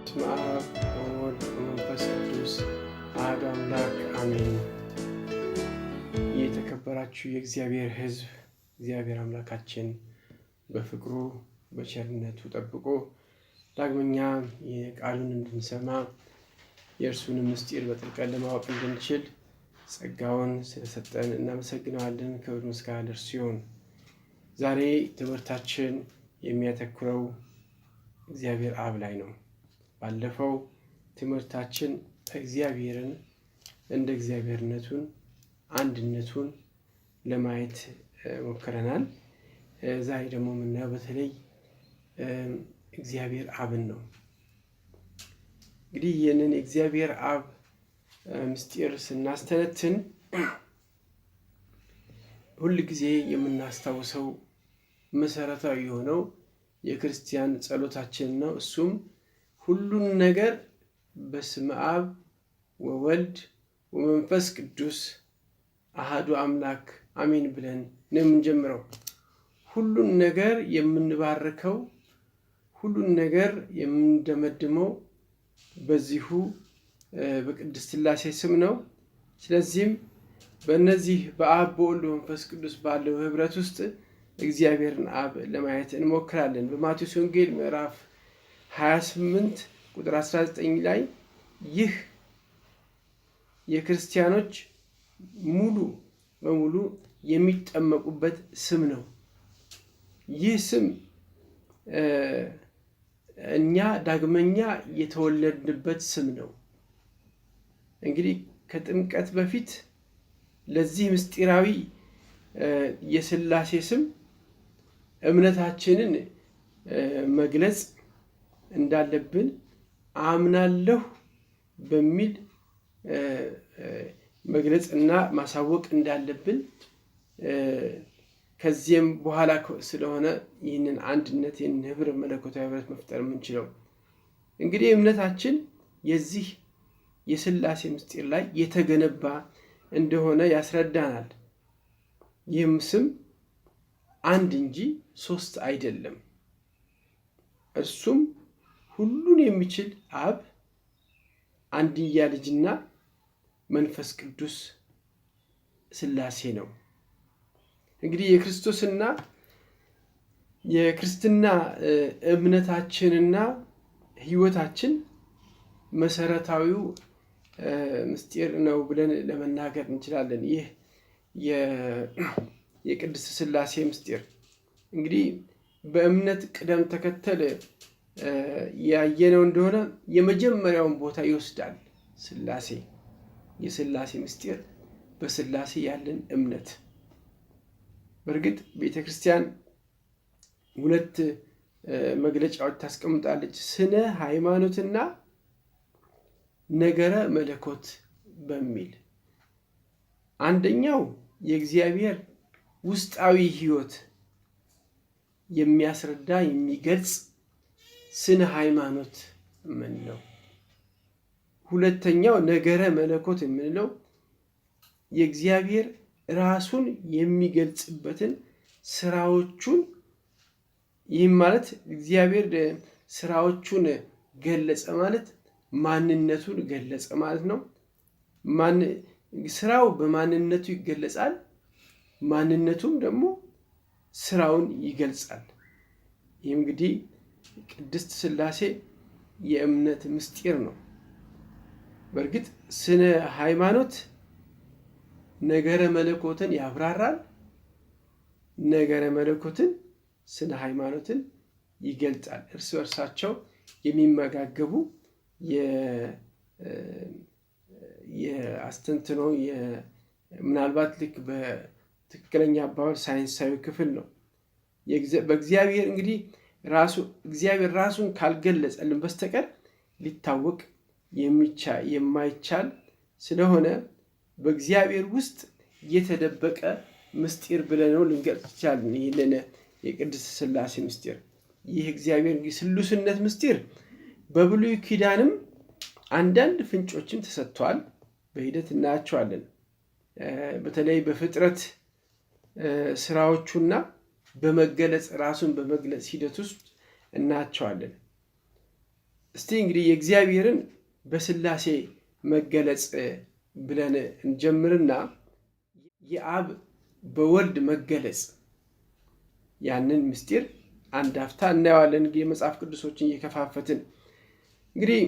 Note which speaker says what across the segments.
Speaker 1: በስመ አብ ወወልድ ወመንፈስ ቅዱስ አሐዱ አምላክ አሜን። የተከበራችሁ የእግዚአብሔር ሕዝብ እግዚአብሔር አምላካችን በፍቅሩ በቸርነቱ ጠብቆ ዳግመኛ የቃሉን እንድንሰማ የእርሱንም ምስጢር በጥልቀት ለማወቅ እንድንችል ጸጋውን ስለሰጠን እናመሰግነዋለን። ክብር ምስጋና ለእርሱ ይሁን። ዛሬ ትምህርታችን የሚያተኩረው እግዚአብሔር አብ ላይ ነው። ባለፈው ትምህርታችን እግዚአብሔርን እንደ እግዚአብሔርነቱን አንድነቱን ለማየት ሞክረናል። ዛሬ ደግሞ የምናየው በተለይ እግዚአብሔር አብን ነው። እንግዲህ ይህንን እግዚአብሔር አብ ምስጢር ስናስተነትን ሁል ጊዜ የምናስታውሰው መሰረታዊ የሆነው የክርስቲያን ጸሎታችን ነው። እሱም ሁሉን ነገር በስመ አብ ወወልድ ወመንፈስ ቅዱስ አሐዱ አምላክ አሜን ብለን ነው የምንጀምረው። ሁሉን ነገር የምንባርከው ሁሉን ነገር የምንደመድመው በዚሁ በቅድስት ሥላሴ ስም ነው። ስለዚህም በእነዚህ በአብ በወልድ በመንፈስ ቅዱስ ባለው ህብረት ውስጥ እግዚአብሔርን አብ ለማየት እንሞክራለን። በማቴዎስ ወንጌል ምዕራፍ 28 ቁጥር 19 ላይ ይህ የክርስቲያኖች ሙሉ በሙሉ የሚጠመቁበት ስም ነው። ይህ ስም እኛ ዳግመኛ የተወለድንበት ስም ነው። እንግዲህ ከጥምቀት በፊት ለዚህ ምስጢራዊ የሥላሴ ስም እምነታችንን መግለጽ እንዳለብን አምናለሁ በሚል መግለጽና ማሳወቅ እንዳለብን ከዚህም በኋላ ስለሆነ ይህንን አንድነት ይህንን ህብረ መለኮታዊ ህብረት መፍጠር የምንችለው እንግዲህ እምነታችን የዚህ የሥላሴ ምስጢር ላይ የተገነባ እንደሆነ ያስረዳናል። ይህም ስም አንድ እንጂ ሶስት አይደለም። እርሱም ሁሉን የሚችል አብ፣ አንድያ ልጅና መንፈስ ቅዱስ ሥላሴ ነው። እንግዲህ የክርስቶስና የክርስትና እምነታችንና ህይወታችን መሰረታዊው ምስጢር ነው ብለን ለመናገር እንችላለን። ይህ የቅድስት ሥላሴ ምስጢር እንግዲህ በእምነት ቅደም ተከተል ያየነው እንደሆነ የመጀመሪያውን ቦታ ይወስዳል። ሥላሴ የሥላሴ ምስጢር በሥላሴ ያለን እምነት። በእርግጥ ቤተ ክርስቲያን ሁለት መግለጫዎች ታስቀምጣለች፣ ስነ ሃይማኖትና ነገረ መለኮት በሚል። አንደኛው የእግዚአብሔር ውስጣዊ ህይወት የሚያስረዳ የሚገልጽ ስነ ሃይማኖት የምንለው፣ ሁለተኛው ነገረ መለኮት የምንለው የእግዚአብሔር ራሱን የሚገልጽበትን ስራዎቹን፣ ይህም ማለት እግዚአብሔር ስራዎቹን ገለጸ ማለት ማንነቱን ገለጸ ማለት ነው። ስራው በማንነቱ ይገለጻል፣ ማንነቱም ደግሞ ስራውን ይገልጻል። ይህ እንግዲህ ቅድስት ሥላሴ የእምነት ምስጢር ነው። በእርግጥ ስነ ሃይማኖት ነገረ መለኮትን ያብራራል፣ ነገረ መለኮትን ስነ ሃይማኖትን ይገልጻል። እርስ በርሳቸው የሚመጋገቡ የአስተንትኖ ምናልባት ልክ በትክክለኛ አባባል ሳይንሳዊ ክፍል ነው። በእግዚአብሔር እንግዲህ እግዚአብሔር ራሱን ካልገለጸልን በስተቀር ሊታወቅ የማይቻል ስለሆነ በእግዚአብሔር ውስጥ የተደበቀ ምስጢር ብለነው ልንገልጽ ይቻላል። ይህንን የቅድስት ሥላሴ ምስጢር ይህ እግዚአብሔር ስሉስነት ምስጢር በብሉይ ኪዳንም አንዳንድ ፍንጮችን ተሰጥቷል። በሂደት እናያቸዋለን። በተለይ በፍጥረት ስራዎቹና በመገለጽ ራሱን በመግለጽ ሂደት ውስጥ እናያቸዋለን። እስቲ እንግዲህ የእግዚአብሔርን በሥላሴ መገለጽ ብለን እንጀምርና የአብ በወልድ መገለጽ ያንን ምስጢር አንድ አፍታ እናየዋለን። እንግዲህ የመጽሐፍ ቅዱሶችን እየከፋፈትን እንግዲህ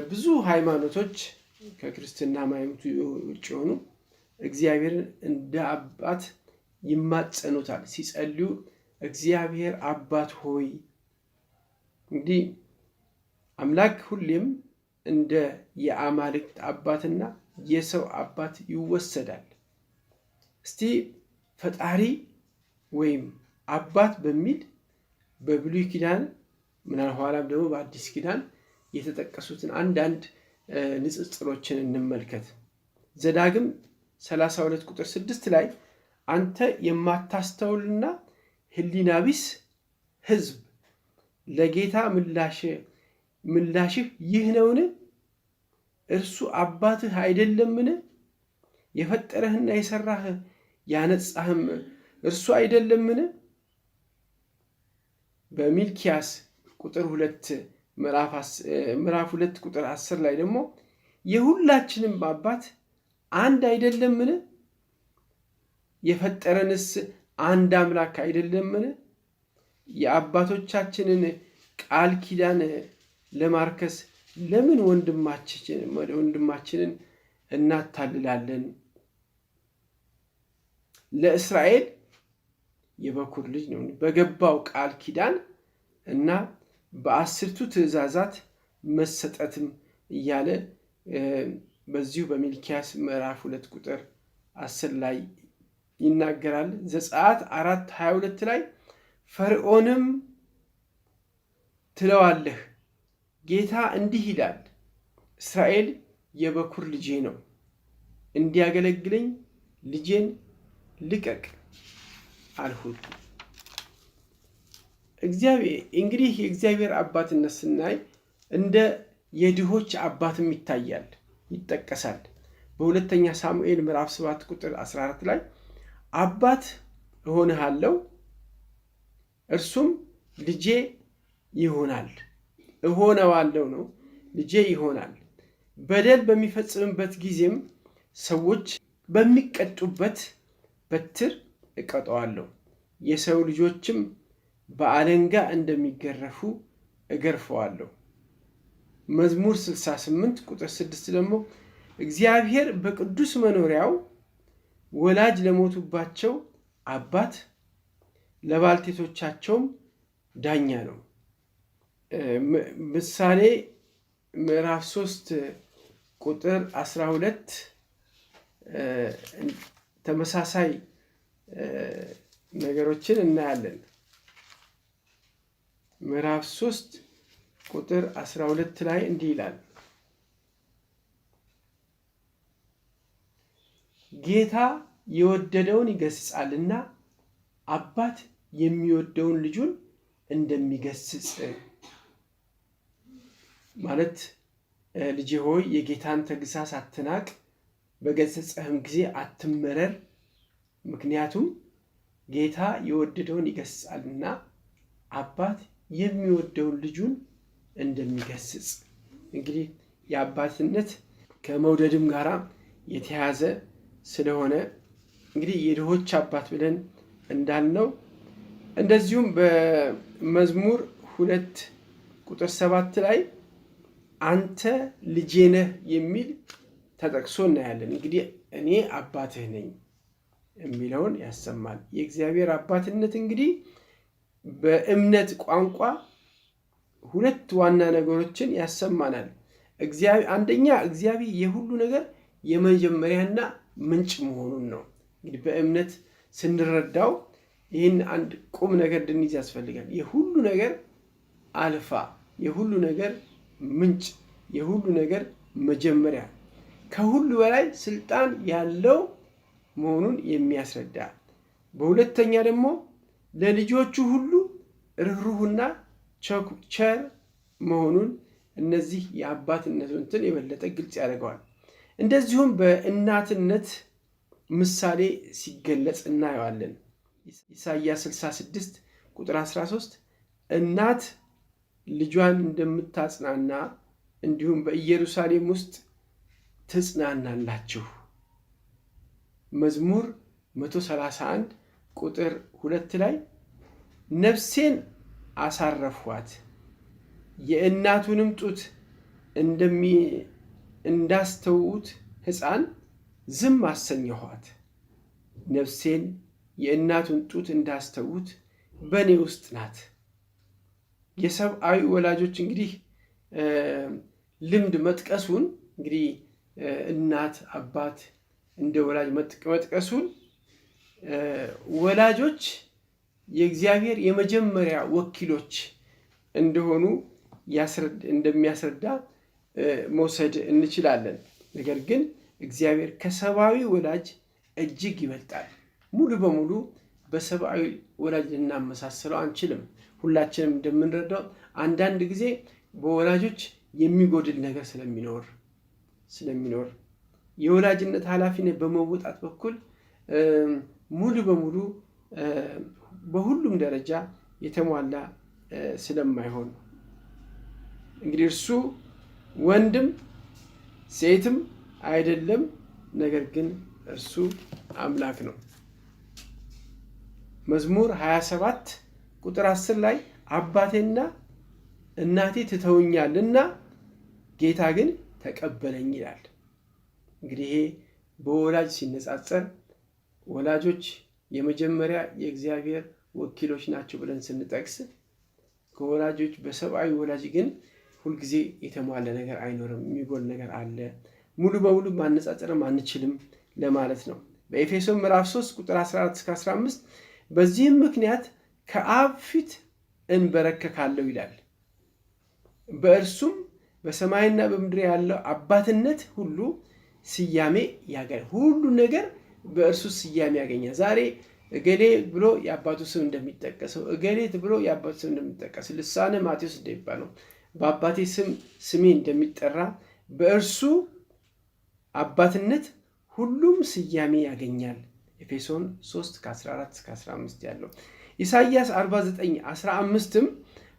Speaker 1: ብዙ ሃይማኖቶች ከክርስትና ሃይማኖቱ ውጭ የሆኑ እግዚአብሔርን እንደ አባት ይማጸኑታል። ሲጸልዩ እግዚአብሔር አባት ሆይ። እንግዲህ አምላክ ሁሌም እንደ የአማልክት አባትና የሰው አባት ይወሰዳል። እስቲ ፈጣሪ ወይም አባት በሚል በብሉይ ኪዳን ምናልኋላም ደግሞ በአዲስ ኪዳን የተጠቀሱትን አንዳንድ ንጽጽሮችን እንመልከት። ዘዳግም 32 ቁጥር 6 ላይ አንተ የማታስተውልና ሕሊና ቢስ ሕዝብ ለጌታ ምላሽህ ይህ ነውን? እርሱ አባትህ አይደለምን? የፈጠረህና የሰራህ ያነጻህም እርሱ አይደለምን? በሚልኪያስ ቁጥር 2 ምዕራፍ 2 ቁጥር 10 ላይ ደግሞ የሁላችንም አባት አንድ አይደለምን? የፈጠረንስ አንድ አምላክ አይደለምን? የአባቶቻችንን ቃል ኪዳን ለማርከስ ለምን ወንድማችንን እናታልላለን? ለእስራኤል የበኩር ልጅ ነው በገባው ቃል ኪዳን እና በ10ቱ ትእዛዛት መሰጠትም እያለ በዚሁ በሚልኪያስ ምዕራፍ 2 ቁጥር 10 ላይ ይናገራል። ዘጸአት 4:22 ላይ ፈርዖንም ትለዋለህ ጌታ እንዲህ ይላል፣ እስራኤል የበኩር ልጄ ነው፣ እንዲያገለግለኝ ልጄን ልቀቅ አልሁት። እንግዲህ የእግዚአብሔር አባትነት ስናይ እንደ የድሆች አባትም ይታያል፣ ይጠቀሳል። በሁለተኛ ሳሙኤል ምዕራፍ 7 ቁጥር 14 ላይ አባት እሆንሃለሁ እርሱም ልጄ ይሆናል። እሆነዋለሁ ነው፣ ልጄ ይሆናል። በደል በሚፈጽምበት ጊዜም ሰዎች በሚቀጡበት በትር እቀጠዋለሁ፣ የሰው ልጆችም በአለንጋ እንደሚገረፉ እገርፈዋለሁ። መዝሙር 68 ቁጥር 6 ደግሞ እግዚአብሔር በቅዱስ መኖሪያው ወላጅ ለሞቱባቸው አባት ለባልቴቶቻቸውም ዳኛ ነው። ምሳሌ ምዕራፍ 3 ቁጥር 12 ተመሳሳይ ነገሮችን እናያለን። ምዕራፍ 3 ቁጥር 12 ላይ እንዲህ ይላል፣ ጌታ የወደደውን ይገስጻልና አባት የሚወደውን ልጁን እንደሚገስጽ። ማለት ልጄ ሆይ የጌታን ተግሳጽ አትናቅ፣ በገሰጸህም ጊዜ አትመረር፣ ምክንያቱም ጌታ የወደደውን ይገስጻልና አባት የሚወደውን ልጁን እንደሚገስጽ። እንግዲህ የአባትነት ከመውደድም ጋር የተያዘ ስለሆነ እንግዲህ የድሆች አባት ብለን እንዳልነው፣ እንደዚሁም በመዝሙር 2 ቁጥር 7 ላይ አንተ ልጄ ነህ የሚል ተጠቅሶ እናያለን። እንግዲህ እኔ አባትህ ነኝ የሚለውን ያሰማል። የእግዚአብሔር አባትነት እንግዲህ በእምነት ቋንቋ ሁለት ዋና ነገሮችን ያሰማናል። አንደኛ እግዚአብሔር የሁሉ ነገር የመጀመሪያና ምንጭ መሆኑን ነው። እንግዲህ በእምነት ስንረዳው ይህን አንድ ቁም ነገር እንድንይዝ ያስፈልጋል። የሁሉ ነገር አልፋ፣ የሁሉ ነገር ምንጭ፣ የሁሉ ነገር መጀመሪያ፣ ከሁሉ በላይ ስልጣን ያለው መሆኑን የሚያስረዳ፣ በሁለተኛ ደግሞ ለልጆቹ ሁሉ ርኅሩህና ቸር መሆኑን እነዚህ የአባትነቱን እንትን የበለጠ ግልጽ ያደርገዋል። እንደዚሁም በእናትነት ምሳሌ ሲገለጽ እናየዋለን። ኢሳይያስ 66 ቁጥር 13 እናት ልጇን እንደምታጽናና እንዲሁም በኢየሩሳሌም ውስጥ ትጽናናላችሁ። መዝሙር 131 ቁጥር 2 ላይ ነፍሴን አሳረፍኋት፣ የእናቱንም ጡት እንዳስተውት ሕፃን ዝም አሰኘኋት። ነፍሴን የእናቱን ጡት እንዳስተውት በእኔ ውስጥ ናት። የሰብአዊ ወላጆች እንግዲህ ልምድ መጥቀሱን እንግዲህ እናት አባት እንደ ወላጅ መጥቀሱን ወላጆች የእግዚአብሔር የመጀመሪያ ወኪሎች እንደሆኑ እንደሚያስረዳ መውሰድ እንችላለን። ነገር ግን እግዚአብሔር ከሰብአዊ ወላጅ እጅግ ይበልጣል። ሙሉ በሙሉ በሰብአዊ ወላጅ ልናመሳስለው አንችልም። ሁላችንም እንደምንረዳው አንዳንድ ጊዜ በወላጆች የሚጎድል ነገር ስለሚኖር የወላጅነት ኃላፊነት በመወጣት በኩል ሙሉ በሙሉ በሁሉም ደረጃ የተሟላ ስለማይሆን እንግዲህ እርሱ ወንድም ሴትም አይደለም፣ ነገር ግን እርሱ አምላክ ነው። መዝሙር 27 ቁጥር 10 ላይ አባቴና እናቴ ትተውኛልና ጌታ ግን ተቀበለኝ ይላል። እንግዲህ ይሄ በወላጅ ሲነጻጸር ወላጆች የመጀመሪያ የእግዚአብሔር ወኪሎች ናቸው ብለን ስንጠቅስ ከወላጆች በሰብአዊ ወላጅ ግን ሁልጊዜ የተሟላ ነገር አይኖርም፣ የሚጎል ነገር አለ። ሙሉ በሙሉ ማነጻጸርም አንችልም ለማለት ነው። በኤፌሶን ምዕራፍ 3 ቁጥር 14-15 በዚህም ምክንያት ከአብ ፊት እንበረከካለሁ ይላል። በእርሱም በሰማይና በምድር ያለው አባትነት ሁሉ ስያሜ ያገኛል። ሁሉ ነገር በእርሱ ስያሜ ያገኛል። ዛሬ እገሌ ብሎ የአባቱ ስም እንደሚጠቀሰው፣ እገሌት ብሎ የአባቱ ስም እንደሚጠቀስ፣ ልሳነ ማቴዎስ እንደሚባለው በአባቴ ስም ስሜ እንደሚጠራ በእርሱ አባትነት ሁሉም ስያሜ ያገኛል። ኤፌሶን 3 ከ14-15 ያለው ኢሳይያስ 49:15ም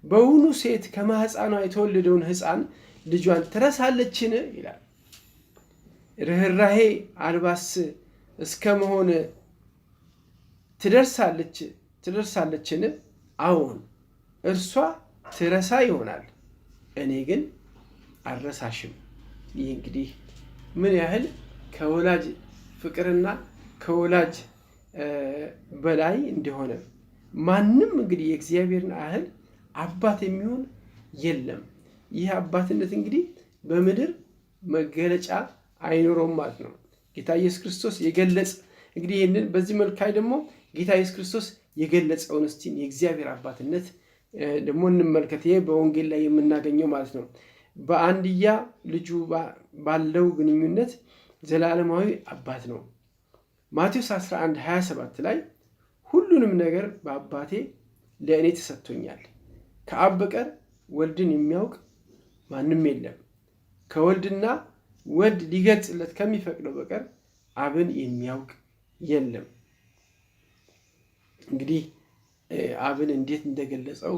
Speaker 1: በውኑ ሴት ከማህፀኗ የተወለደውን ሕፃን ልጇን ትረሳለችን ይላል። ርኅራሄ አልባስ እስከ መሆን ትደርሳለችን? አዎን እርሷ ትረሳ ይሆናል፣ እኔ ግን አልረሳሽም። ይህ እንግዲህ ምን ያህል ከወላጅ ፍቅርና ከወላጅ በላይ እንደሆነ ማንም እንግዲህ የእግዚአብሔርን ያህል አባት የሚሆን የለም። ይህ አባትነት እንግዲህ በምድር መገለጫ አይኖረውም ማለት ነው። ጌታ ኢየሱስ ክርስቶስ የገለጸ እንግዲህ ይህንን በዚህ መልካይ ደግሞ ጌታ ኢየሱስ ክርስቶስ የገለጸውን እስቲ የእግዚአብሔር አባትነት ደግሞ እንመልከት። ይሄ በወንጌል ላይ የምናገኘው ማለት ነው። በአንድያ ልጁ ባለው ግንኙነት ዘላለማዊ አባት ነው። ማቴዎስ 11:27 ላይ ሁሉንም ነገር በአባቴ ለእኔ ተሰጥቶኛል፣ ከአብ በቀር ወልድን የሚያውቅ ማንም የለም፣ ከወልድና ወልድ ሊገልጽለት ከሚፈቅደው በቀር አብን የሚያውቅ የለም። እንግዲህ አብን እንዴት እንደገለጸው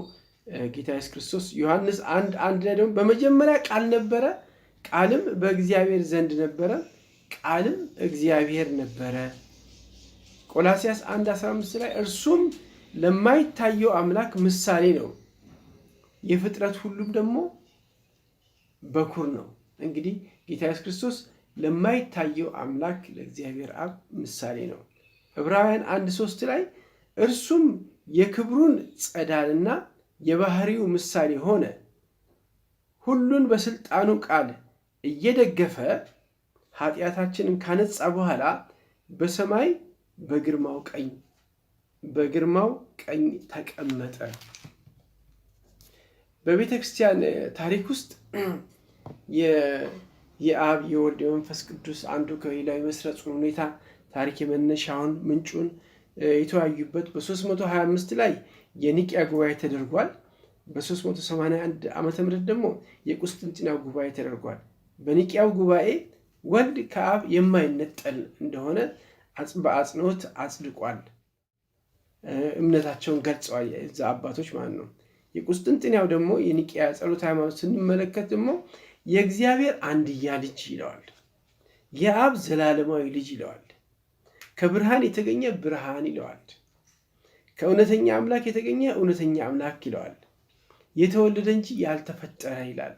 Speaker 1: ጌታ ኢየሱስ ክርስቶስ ዮሐንስ 1:1 ላይ ደግሞ በመጀመሪያ ቃል ነበረ፣ ቃልም በእግዚአብሔር ዘንድ ነበረ፣ ቃልም እግዚአብሔር ነበረ። ቆላስይስ 1:15 ላይ እርሱም ለማይታየው አምላክ ምሳሌ ነው፣ የፍጥረት ሁሉም ደግሞ በኩር ነው። እንግዲህ ጌታ ኢየሱስ ክርስቶስ ለማይታየው አምላክ ለእግዚአብሔር አብ ምሳሌ ነው። ዕብራውያን 1:3 ላይ እርሱም የክብሩን ጸዳልና የባህሪው ምሳሌ ሆነ፣ ሁሉን በስልጣኑ ቃል እየደገፈ ኃጢአታችንን ካነጻ በኋላ በሰማይ በግርማው ቀኝ ተቀመጠ። በቤተ ክርስቲያን ታሪክ ውስጥ የአብ የወልድ የመንፈስ ቅዱስ አንዱ ከሌላው የመስረጹን ሁኔታ ታሪክ የመነሻውን ምንጩን የተወያዩበት በ325 ላይ የኒቅያ ጉባኤ ተደርጓል። በ381 ዓመተ ምህረት ደግሞ የቁስጥንጥንያ ጉባኤ ተደርጓል። በኒቅያው ጉባኤ ወልድ ከአብ የማይነጠል እንደሆነ በአጽንኦት አጽድቋል። እምነታቸውን ገልጸዋል እዛ አባቶች ማለት ነው። የቁስጥንጥንያው ደግሞ የኒቅያ ጸሎተ ሃይማኖት ስንመለከት ደግሞ የእግዚአብሔር አንድያ ልጅ ይለዋል። የአብ ዘላለማዊ ልጅ ይለዋል። ከብርሃን የተገኘ ብርሃን ይለዋል። ከእውነተኛ አምላክ የተገኘ እውነተኛ አምላክ ይለዋል። የተወለደ እንጂ ያልተፈጠረ ይላል።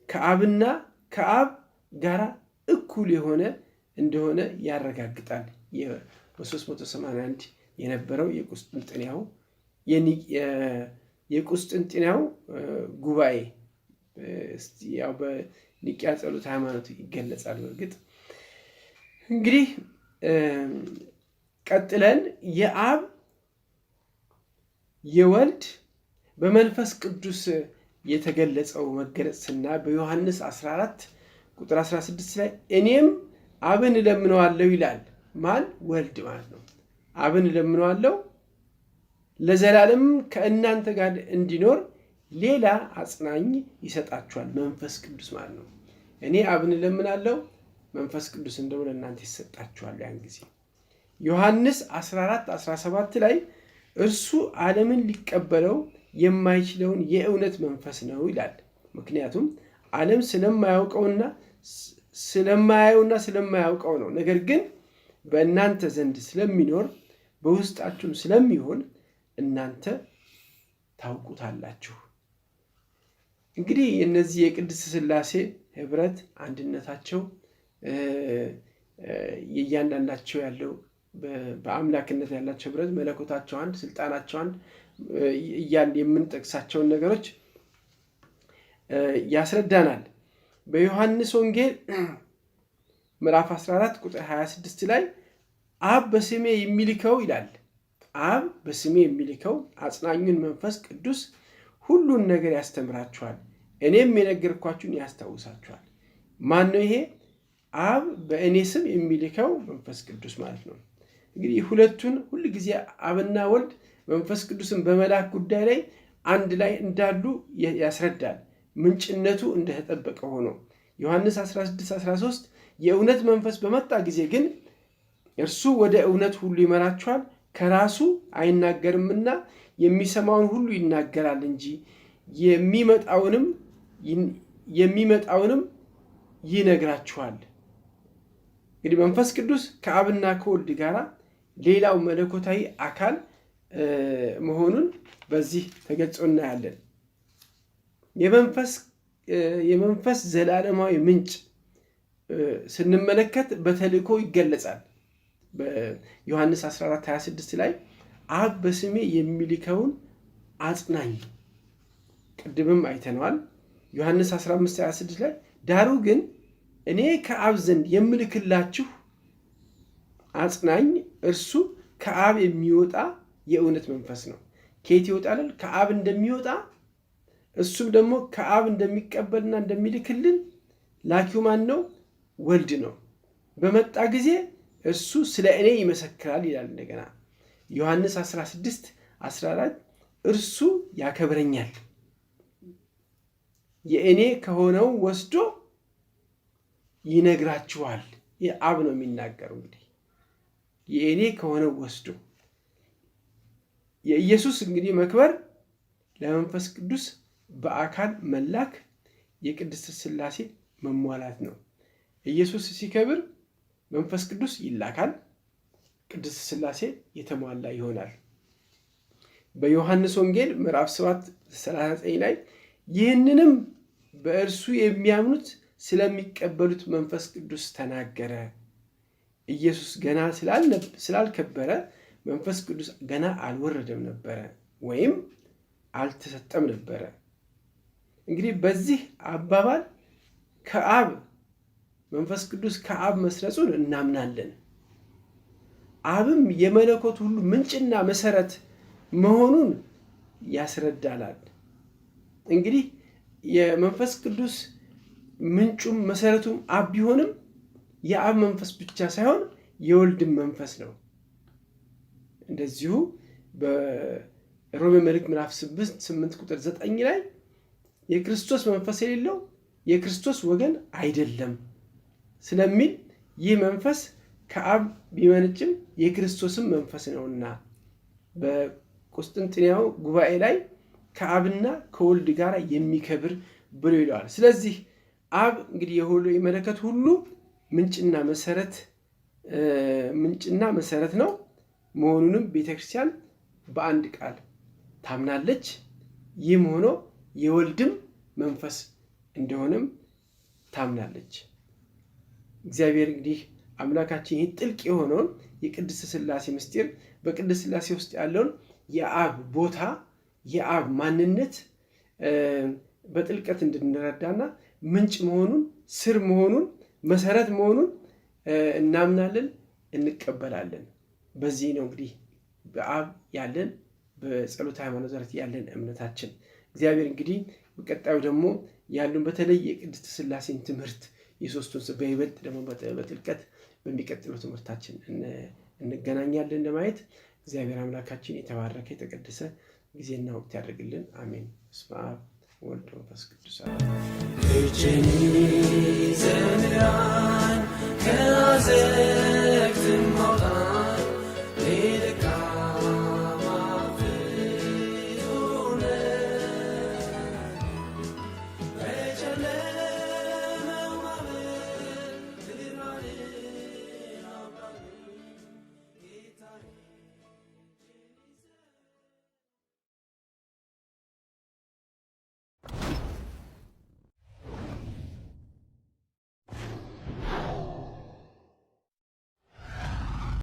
Speaker 1: ከአብ ጋራ እኩል የሆነ እንደሆነ ያረጋግጣል። በ381 የነበረው የቁስጥንጥንያው ጉባኤ ያው በኒቅያ ጸሎተ ሃይማኖት ይገለጻል። በእርግጥ እንግዲህ ቀጥለን የአብ የወልድ በመንፈስ ቅዱስ የተገለጸው መገለጽና በዮሐንስ 14 ቁጥር 16 ላይ እኔም አብን እለምነዋለሁ ይላል። ማን? ወልድ ማለት ነው። አብን እለምነዋለሁ ለዘላለም ከእናንተ ጋር እንዲኖር ሌላ አጽናኝ ይሰጣችኋል፣ መንፈስ ቅዱስ ማለት ነው። እኔ አብን እለምናለሁ፣ መንፈስ ቅዱስ እንደው ለእናንተ ይሰጣችኋል። ያን ጊዜ ዮሐንስ 14 17 ላይ እርሱ ዓለምን ሊቀበለው የማይችለውን የእውነት መንፈስ ነው ይላል። ምክንያቱም ዓለም ስለማያውቀውና ስለማያውቀው ነው። ነገር ግን በእናንተ ዘንድ ስለሚኖር በውስጣችሁም ስለሚሆን እናንተ ታውቁታላችሁ። እንግዲህ እነዚህ የቅድስት ሥላሴ ህብረት አንድነታቸው የእያንዳንዳቸው ያለው በአምላክነት ያላቸው ህብረት መለኮታቸው አንድ፣ ስልጣናቸው አንድ እያልን የምንጠቅሳቸውን ነገሮች ያስረዳናል። በዮሐንስ ወንጌል ምዕራፍ 14 ቁጥር 26 ላይ አብ በስሜ የሚልከው ይላል። አብ በስሜ የሚልከው አጽናኙን መንፈስ ቅዱስ ሁሉን ነገር ያስተምራችኋል፣ እኔም የነገርኳችሁን ያስታውሳችኋል። ማን ነው ይሄ? አብ በእኔ ስም የሚልከው መንፈስ ቅዱስ ማለት ነው። እንግዲህ ሁለቱን ሁል ጊዜ አብና ወልድ መንፈስ ቅዱስን በመላክ ጉዳይ ላይ አንድ ላይ እንዳሉ ያስረዳል። ምንጭነቱ እንደተጠበቀ ሆኖ ዮሐንስ 16:13 የእውነት መንፈስ በመጣ ጊዜ ግን እርሱ ወደ እውነት ሁሉ ይመራችኋል፣ ከራሱ አይናገርምና የሚሰማውን ሁሉ ይናገራል እንጂ የሚመጣውንም ይነግራችኋል። እንግዲህ መንፈስ ቅዱስ ከአብና ከወልድ ጋር ሌላው መለኮታዊ አካል መሆኑን በዚህ ተገልጾ እናያለን። የመንፈስ ዘላለማዊ ምንጭ ስንመለከት በተልእኮ ይገለጻል። በዮሐንስ 14:26 ላይ አብ በስሜ የሚልከውን አጽናኝ ቅድምም አይተነዋል። ዮሐንስ 15:26 ላይ ዳሩ ግን እኔ ከአብ ዘንድ የምልክላችሁ አጽናኝ እርሱ ከአብ የሚወጣ የእውነት መንፈስ ነው። ከየት ይወጣል? ከአብ እንደሚወጣ እሱም ደግሞ ከአብ እንደሚቀበልና እንደሚልክልን ላኪው ማን ነው? ወልድ ነው። በመጣ ጊዜ እርሱ ስለ እኔ ይመሰክራል ይላል። እንደገና ዮሐንስ 16:14 እርሱ ያከብረኛል፣ የእኔ ከሆነው ወስዶ ይነግራችኋል። አብ ነው የሚናገረው። እንግዲህ የእኔ ከሆነው ወስዶ የኢየሱስ እንግዲህ መክበር ለመንፈስ ቅዱስ በአካል መላክ የቅድስት ሥላሴ መሟላት ነው። ኢየሱስ ሲከብር መንፈስ ቅዱስ ይላካል፣ ቅድስት ሥላሴ የተሟላ ይሆናል። በዮሐንስ ወንጌል ምዕራፍ 7:39 ላይ ይህንንም በእርሱ የሚያምኑት ስለሚቀበሉት መንፈስ ቅዱስ ተናገረ። ኢየሱስ ገና ስላልከበረ መንፈስ ቅዱስ ገና አልወረደም ነበረ ወይም አልተሰጠም ነበረ። እንግዲህ በዚህ አባባል ከአብ መንፈስ ቅዱስ ከአብ መስረጹን እናምናለን። አብም የመለኮት ሁሉ ምንጭና መሰረት መሆኑን ያስረዳናል። እንግዲህ የመንፈስ ቅዱስ ምንጩም መሰረቱም አብ ቢሆንም የአብ መንፈስ ብቻ ሳይሆን የወልድም መንፈስ ነው። እንደዚሁ በሮሜ መልእክት ምዕራፍ 8 ቁጥር 9 ላይ የክርስቶስ መንፈስ የሌለው የክርስቶስ ወገን አይደለም ስለሚል ይህ መንፈስ ከአብ ቢመነጭም የክርስቶስም መንፈስ ነውና በቁስጥንጥንያው ጉባኤ ላይ ከአብና ከወልድ ጋር የሚከብር ብሎ ይለዋል። ስለዚህ አብ እንግዲህ የመለከት ሁሉ ምንጭና መሰረት ነው መሆኑንም ቤተክርስቲያን በአንድ ቃል ታምናለች። ይህም ሆኖ የወልድም መንፈስ እንደሆነም ታምናለች። እግዚአብሔር እንግዲህ አምላካችን ይህ ጥልቅ የሆነውን የቅድስት ሥላሴ ምስጢር በቅድስት ሥላሴ ውስጥ ያለውን የአብ ቦታ የአብ ማንነት በጥልቀት እንድንረዳና ምንጭ መሆኑን ስር መሆኑን መሰረት መሆኑን እናምናለን፣ እንቀበላለን። በዚህ ነው እንግዲህ በአብ ያለን በጸሎተ ሃይማኖት ዘርት ያለን እምነታችን። እግዚአብሔር እንግዲህ በቀጣዩ ደግሞ ያሉን በተለይ የቅድስት ሥላሴን ትምህርት የሶስቱን በይበልጥ ደግሞ በጥልቀት በሚቀጥለው ትምህርታችን እንገናኛለን ለማየት እግዚአብሔር አምላካችን የተባረከ የተቀደሰ ጊዜና ወቅት ያደርግልን። አሜን። በስመ አብ ወወልድ ወመንፈስ ቅዱስ እጅን ይዘን ከአዘቅት ማውጣት